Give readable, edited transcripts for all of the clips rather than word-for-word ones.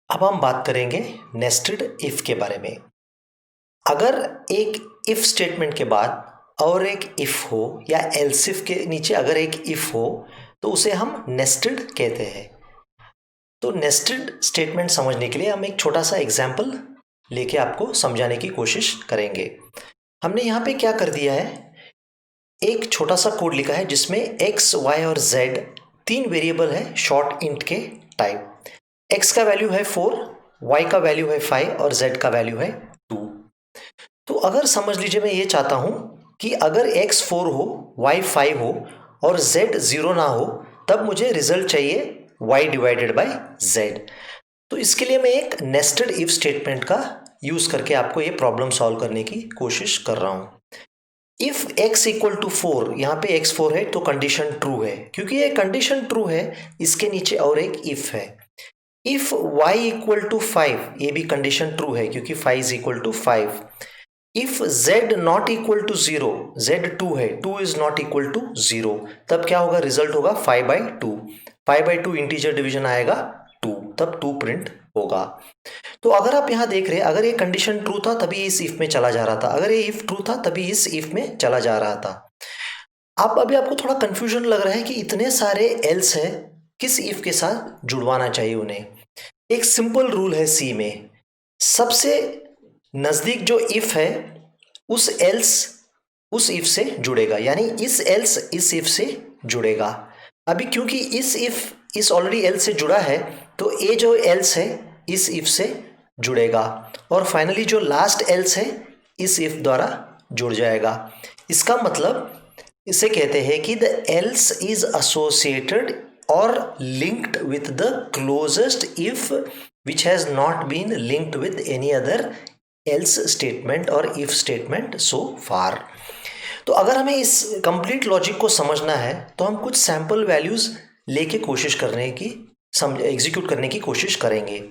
अब हम बात करेंगे नेस्टेड इफ के बारे में। अगर एक इफ स्टेटमेंट के बाद और एक इफ हो या एल्स इफ के नीचे अगर एक इफ हो तो उसे हम नेस्टेड कहते हैं। तो नेस्टेड स्टेटमेंट समझने के लिए हम एक छोटा सा एग्जाम्पल लेके आपको समझाने की कोशिश करेंगे। हमने यहाँ पे क्या कर दिया है, एक छोटा सा कोड लिखा है जिसमें एक्स वाई और जेड तीन वेरिएबल है शॉर्ट इंट के टाइप। x का वैल्यू है 4, y का वैल्यू है 5 और z का वैल्यू है 2। तो अगर समझ लीजिए मैं ये चाहता हूं कि अगर x 4 हो, y 5 हो और z 0 ना हो, तब मुझे रिजल्ट चाहिए y डिवाइडेड बाय z। तो इसके लिए मैं एक नेस्टेड इफ स्टेटमेंट का यूज करके आपको ये प्रॉब्लम सॉल्व करने की कोशिश कर रहा हूं। इफ x इक्वल टू 4, यहाँ पे x 4 है तो कंडीशन ट्रू है। क्योंकि ये कंडीशन ट्रू है, इसके नीचे और एक इफ है। इफ y इक्वल टू 5, ये भी कंडीशन ट्रू है क्योंकि 5 is equal to 5। If z not equal to 0, z 2 है, 2 इज नॉट इक्वल टू 0, तब क्या होगा, रिजल्ट होगा 5/2। 5/2 इंटीजर डिवीजन आएगा 2, तब 2 प्रिंट होगा। तो अगर आप यहाँ देख रहे हैं, अगर ये कंडीशन ट्रू था तभी इस इफ में चला जा रहा था, अगर ये इफ ट्रू था तभी इस इफ में चला जा रहा था। अब अभी आपको थोड़ा कंफ्यूजन लग रहा है कि इतने सारे एल्स है, किस इफ के साथ जुड़वाना चाहिए उन्हें। एक सिंपल रूल है सी में, सबसे नजदीक जो इफ है उस एल्स उस इफ से जुड़ेगा, यानी इस एल्स इस इफ से जुड़ेगा। अभी क्योंकि इस इफ इस ऑलरेडी एल्स से जुड़ा है तो ये जो एल्स है इस इफ से जुड़ेगा और फाइनली जो लास्ट एल्स है इस इफ द्वारा जुड़ जाएगा। इसका मतलब इसे कहते हैं कि the L's is associated or linked with the closest if which has not been linked with any other else statement or if statement so far। तो अगर हमें इस कंप्लीट लॉजिक को समझना है तो हम कुछ सैंपल वैल्यूज लेके कोशिश करने की एग्जीक्यूट करने की कोशिश करेंगे।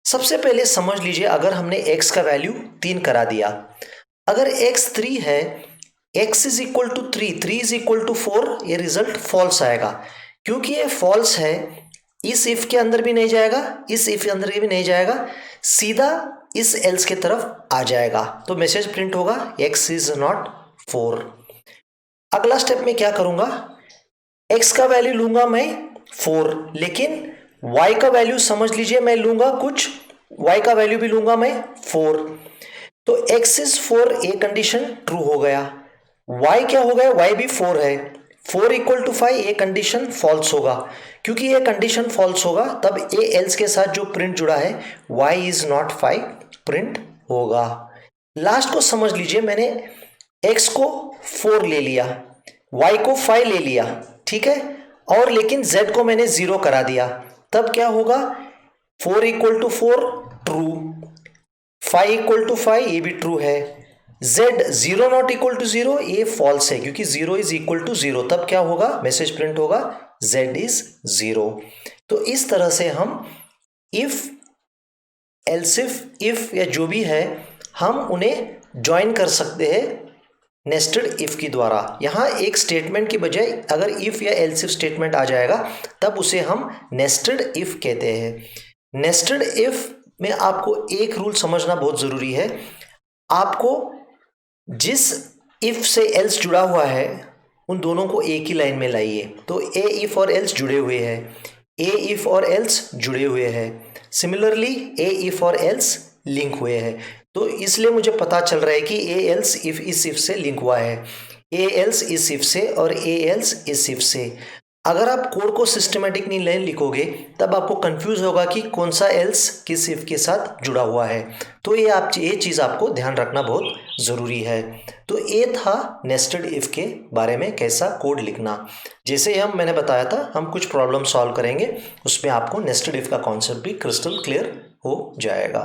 सबसे पहले समझ लीजिए, अगर हमने x का वैल्यू 3 करा दिया, अगर x 3 है, x is equal to 3, 3 is equal to 4, ये रिजल्ट फॉल्स आएगा। क्योंकि ये फॉल्स है, इस इफ के अंदर भी नहीं जाएगा, इस इफ के अंदर भी नहीं जाएगा, सीधा इस एल्स के तरफ आ जाएगा। तो मैसेज प्रिंट होगा x इज नॉट 4। अगला स्टेप में क्या करूंगा, x का वैल्यू लूंगा मैं 4, लेकिन y का वैल्यू समझ लीजिए मैं लूंगा कुछ, y का वैल्यू भी लूंगा मैं 4। तो x इज 4, ये कंडीशन ट्रू हो गया। y क्या हो गया, y भी 4 है, 4 इक्वल टू 5, ये कंडीशन फॉल्स होगा। क्योंकि ये कंडीशन फॉल्स होगा तब ए एल्स के साथ जो प्रिंट जुड़ा है y इज नॉट 5 प्रिंट होगा। लास्ट को समझ लीजिए, मैंने x को 4 ले लिया, y को 5 ले लिया, ठीक है, और लेकिन z को मैंने 0 करा दिया, तब क्या होगा, 4 equal to 4 true, 5 equal to 5 ये भी ट्रू है, z 0 नॉट इक्वल टू 0 ये फॉल्स है क्योंकि 0 इज इक्वल टू 0, तब क्या होगा, मैसेज प्रिंट होगा z इज 0। तो इस तरह से हम इफ एल्सिफ इफ या जो भी है हम उन्हें ज्वाइन कर सकते हैं नेस्टेड इफ की द्वारा। यहाँ एक स्टेटमेंट की बजाय अगर इफ या एल्सिफ स्टेटमेंट आ जाएगा तब उसे हम नेस्टेड इफ कहते हैं। नेस्टेड इफ में आपको एक रूल समझना बहुत जरूरी है, आपको जिस इफ से एल्स जुड़ा हुआ है उन दोनों को एक ही लाइन में लाइए। तो ए इफ और एल्स जुड़े हुए हैं, ए इफ और एल्स जुड़े हुए हैं, सिमिलरली ए इफ और एल्स लिंक हुए हैं। तो इसलिए मुझे पता चल रहा है कि ए एल्स इफ इस इफ से लिंक हुआ है, ए एल्स इस इफ से और ए एल्स इस इफ से। अगर आप कोड को सिस्टमेटिक नहीं लाइन लिखोगे तब आपको कंफ्यूज होगा कि कौन सा एल्स किस इफ के साथ जुड़ा हुआ है। तो ये चीज़ आपको ध्यान रखना बहुत ज़रूरी है। तो ये था नेस्टेड इफ के बारे में कैसा कोड लिखना। जैसे मैंने बताया था हम कुछ प्रॉब्लम सॉल्व करेंगे, उसमें आपको नेस्टेड इफ का कॉन्सेप्ट भी क्रिस्टल क्लियर हो जाएगा।